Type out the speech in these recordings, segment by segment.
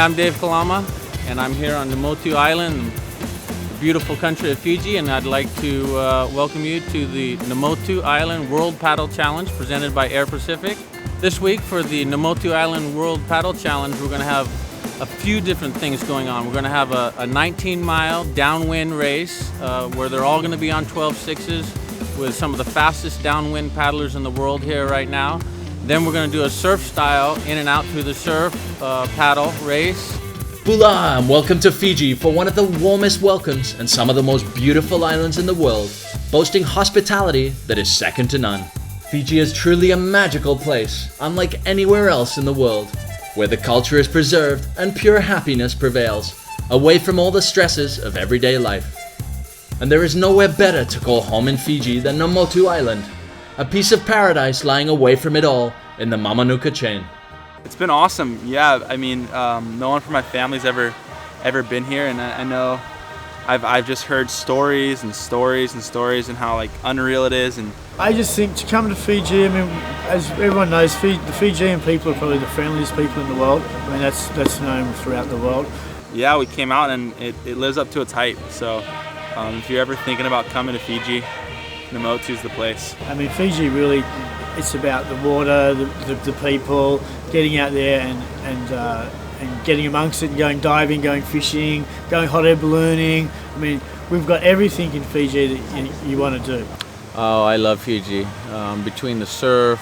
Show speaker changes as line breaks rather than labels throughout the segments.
I'm Dave Kalama, and I'm here on Namotu Island, the beautiful country of Fiji, and I'd like to welcome you to the Namotu Island World Paddle Challenge presented by Air Pacific. This week for the Namotu Island World Paddle Challenge, we're going to have a few different things going on. We're going to have a 19-mile downwind race where they're all going to be on 12.6s with some of the fastest downwind paddlers in the world here right now. Then we're going to do a surf style in and out through the surf paddle race.
Bula and welcome to Fiji for one of the warmest welcomes and some of the most beautiful islands in the world, boasting hospitality that is second to none. Fiji is truly a magical place, unlike anywhere else in the world, where the culture is preserved and pure happiness prevails, away from all the stresses of everyday life. And there is nowhere better to call home in Fiji than Namotu Island, a piece of paradise lying away from it all in the Mamanuca chain.
It's been awesome. Yeah, I mean, no one from my family's ever been here, and I know I've just heard stories and stories and stories and how like unreal it is. And
I just think to come to Fiji, I mean, as everyone knows, the Fijian people are probably the friendliest people in the world. I mean, that's known throughout the world.
Yeah, we came out and it lives up to its hype. So if you're ever thinking about coming to Fiji, Namotu's the place.
I mean, Fiji really, it's about the water, the people, getting out there and getting amongst it, and going diving, going fishing, going hot air ballooning. I mean, we've got everything in Fiji that you want to do.
Oh, I love Fiji. Between the surf,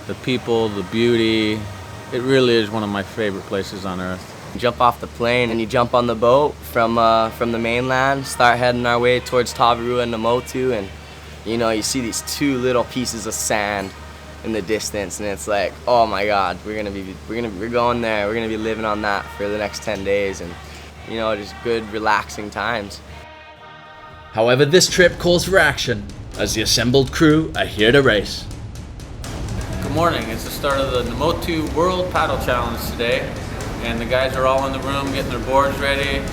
the people, the beauty, it really is one of my favorite places on earth.
You jump off the plane and you jump on the boat from the mainland, start heading our way towards Tavarua and Namotu, and you know, you see these two little pieces of sand in the distance, and it's like, oh my God, we're going there. We're gonna be living on that for the next 10 days, and you know, just good, relaxing times.
However, this trip calls for action, as the assembled crew are here to race.
Good morning. It's the start of the Namotu World Paddle Challenge today, and the guys are all in the room getting their boards ready.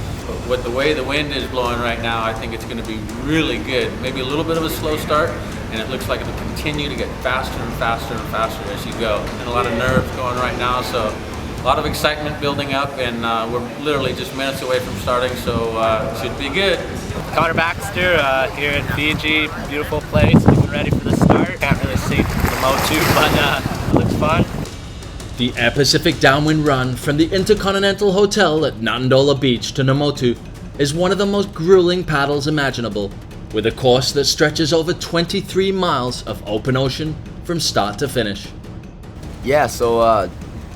With the way the wind is blowing right now, I think it's going to be really good. Maybe a little bit of a slow start, and it looks like it'll continue to get faster and faster and faster as you go. And a lot of nerves going right now, so a lot of excitement building up, and we're literally just minutes away from starting, so it should be good.
Baxter here in Fiji, beautiful place, getting ready for the start. Can't really see Namotu, but it looks fun.
The Air Pacific downwind run from the Intercontinental Hotel at Natandola Beach to Namotu is one of the most grueling paddles imaginable, with a course that stretches over 23 miles of open ocean from start to finish.
Yeah, so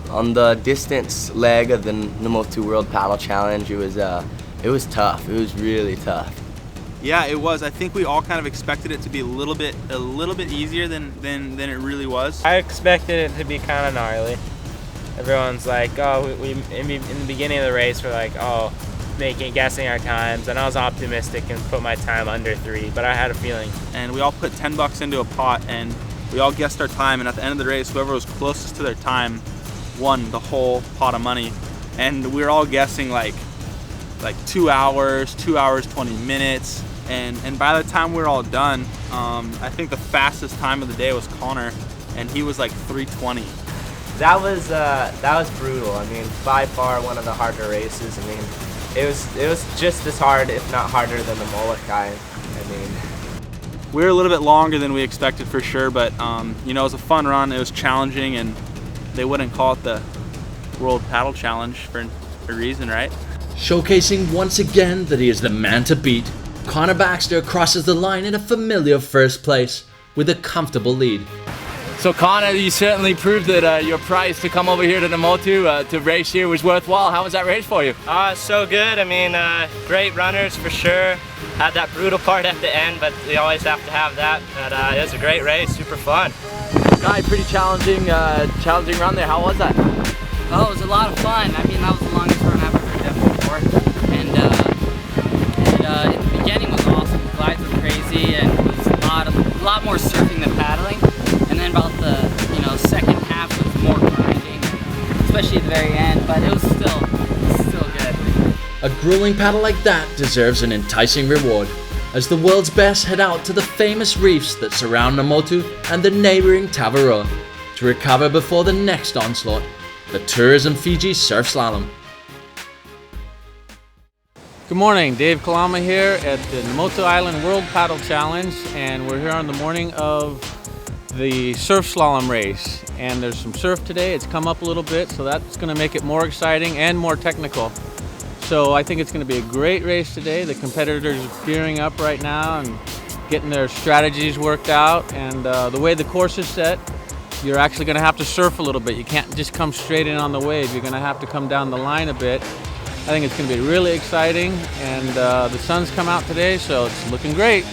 on the distance leg of the Namotu World Paddle Challenge, it was tough. It was really tough.
yeah, it was. I think we all kind of expected it to be a little bit easier than it really was.
I expected it to be kind of gnarly. Everyone's like, oh, we in the beginning of the race, we're like, oh, guessing our times, and I was optimistic and put my time under 3, but I had a feeling.
And we all put $10 into a pot, and we all guessed our time, and at the end of the race, whoever was closest to their time won the whole pot of money. And we were all guessing like 2 hours, 20 minutes, and by the time we were all done, I think the fastest time of the day was Connor, and he was like 3:20.
That was brutal. I mean, by far one of the harder races. I mean, it was just as hard, if not harder, than the Molokai. I mean,
we were a little bit longer than we expected for sure, but you know, it was a fun run. It was challenging, and they wouldn't call it the World Paddle Challenge for a reason, right?
Showcasing once again that he is the man to beat, Connor Baxter crosses the line in a familiar first place with a comfortable lead.
So Connor, you certainly proved that your price to come over here to Namotu to race here was worthwhile. How was that race for you?
So good. I mean, great runners for sure. Had that brutal part at the end, but we always have to have that. But it was a great race, super fun.
Guy, pretty challenging run there. How was that?
Oh, it was a lot of fun. I mean, that was the longest run I've ever done before. And in the beginning was awesome. The glides were crazy, and it was a lot more surfing than paddling. And then about the second half was more grinding, especially at the very end. But it was still good.
A grueling paddle like that deserves an enticing reward, as the world's best head out to the famous reefs that surround Namotu and the neighboring Tavarua to recover before the next onslaught, the Tourism Fiji Surf Slalom.
Good morning, Dave Kalama here at the Namotu Island World Paddle Challenge, and we're here on the morning of the surf slalom race. And there's some surf today. It's come up a little bit, so that's going to make it more exciting and more technical. So I think it's going to be a great race today. The competitors are gearing up right now and getting their strategies worked out. And the way the course is set, you're actually going to have to surf a little bit. You can't just come straight in on the wave. You're going to have to come down the line a bit. I think it's going to be really exciting, and the sun's come out today, so it's looking great.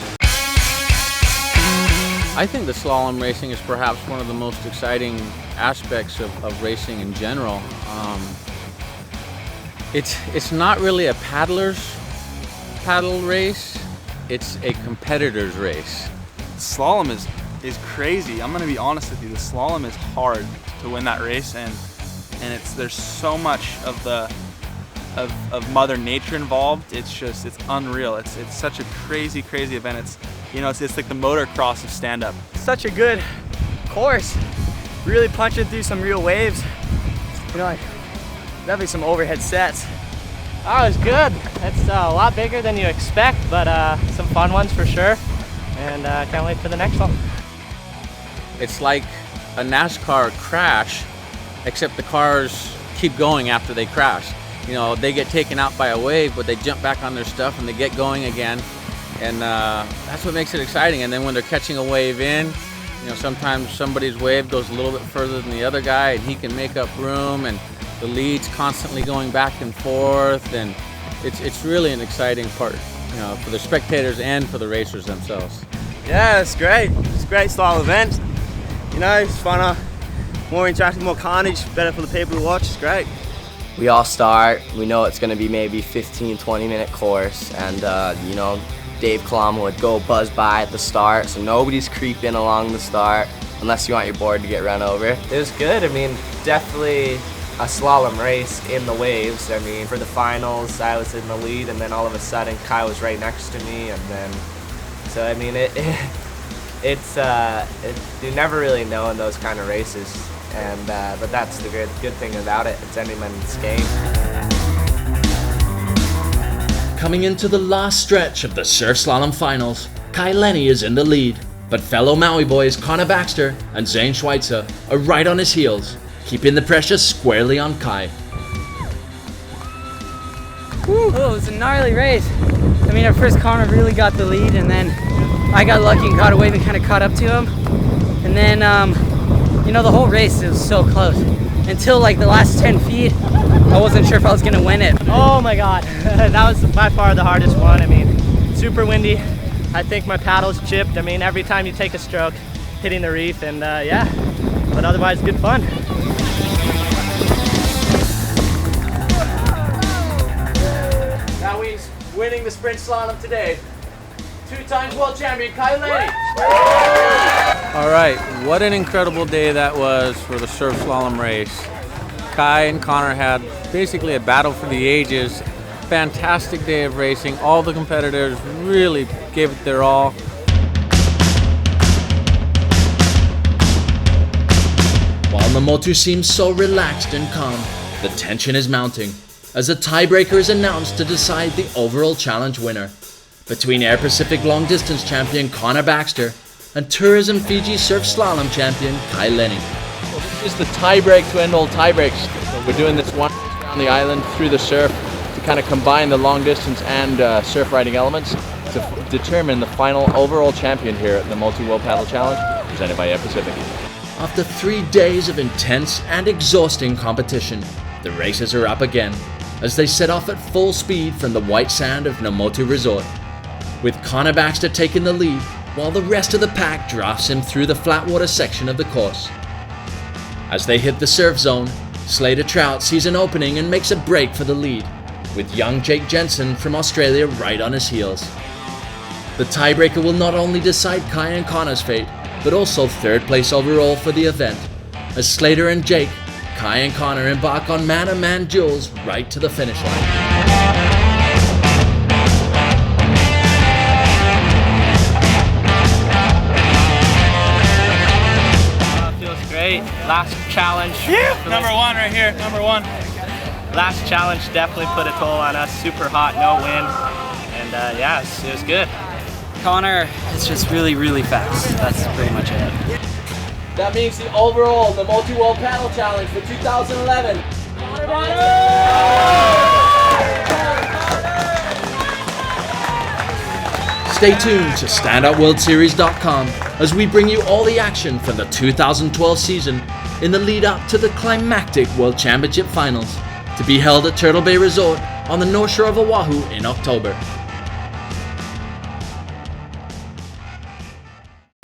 I think the slalom racing is perhaps one of the most exciting aspects of racing in general. It's not really a paddler's paddle race, it's a competitor's race.
Slalom is crazy. I'm gonna be honest with you. The slalom is hard to win that race, and there's so much of Mother Nature involved. It's unreal. It's such a crazy event. It's like the motocross of stand-up.
Such a good course. Really punching through some real waves. Like definitely some overhead sets.
Oh, it was good. It's a lot bigger than you expect, but some fun ones for sure. And can't wait for the next one.
It's like a NASCAR crash, except the cars keep going after they crash. They get taken out by a wave, but they jump back on their stuff and they get going again. And that's what makes it exciting. And then when they're catching a wave in, sometimes somebody's wave goes a little bit further than the other guy and he can make up room, and the lead's constantly going back and forth. And it's really an exciting part, for the spectators and for the racers themselves.
Yeah, it's great. It's a great style event. It's funner, more interactive, more carnage, better for the people who watch. It's great.
We all start, we know it's gonna be maybe 15-20 minute course, and Dave Kalama would go buzz by at the start, so nobody's creeping along the start unless you want your board to get run over.
It was good. Definitely a slalom race in the waves. For the finals, I was in the lead, and then all of a sudden Kai was right next to me, and then, so you never really know in those kind of races. But that's the good thing about it. It's anyone's game.
Coming into the last stretch of the surf slalom finals, Kai Lenny is in the lead, but fellow Maui boys Connor Baxter and Zane Schweitzer are right on his heels, keeping the pressure squarely on Kai.
Oh, it was a gnarly race. At first Connor really got the lead, and then I got lucky and got a wave and kind of caught up to him. And then the whole race, it was so close. Until like the last 10 feet, I wasn't sure if I was gonna win it.
Oh my God, that was by far the hardest one. Super windy. I think my paddle's chipped. Every time you take a stroke, hitting the reef, and yeah, but otherwise good fun.
Now he's winning the sprint slalom today. 2-time world champion Kai Lenny.
All right, what an incredible day that was for the surf slalom race. Kai and Connor had basically a battle for the ages. Fantastic day of racing. All the competitors really gave it their all.
While Namotu seems so relaxed and calm, the tension is mounting as a tiebreaker is announced to decide the overall challenge winner between Air Pacific long distance champion Connor Baxter and Tourism Fiji surf slalom champion Kai Lenny.
Well, this is the tiebreak to end all tiebreaks. So we're doing this one around the island through the surf to kind of combine the long distance and surf riding elements to determine the final overall champion here at the Namotu World Paddle Challenge, presented by Air Pacific.
After 3 days of intense and exhausting competition, the races are up again as they set off at full speed from the white sand of Namotu Resort, with Connor Baxter taking the lead while the rest of the pack drafts him through the flatwater section of the course. As they hit the surf zone, Slater Trout sees an opening and makes a break for the lead, with young Jake Jensen from Australia right on his heels. The tiebreaker will not only decide Kai and Connor's fate, but also third place overall for the event, as Slater and Jake, Kai and Connor embark on man-to-man duels right to the finish line.
Feels great. Last challenge.
Number one right here, number one.
last challenge definitely put a toll on us. Super hot, no wind, and yeah, it was good.
Connor is just really, really fast. That's pretty much it.
That means the overall Namotu World Paddle Challenge for 2011. Stay tuned to StandOutWorldSeries.com as we bring you all the action from the 2012 season in the lead up to the climactic World Championship Finals to be held at Turtle Bay Resort on the North Shore of Oahu in October.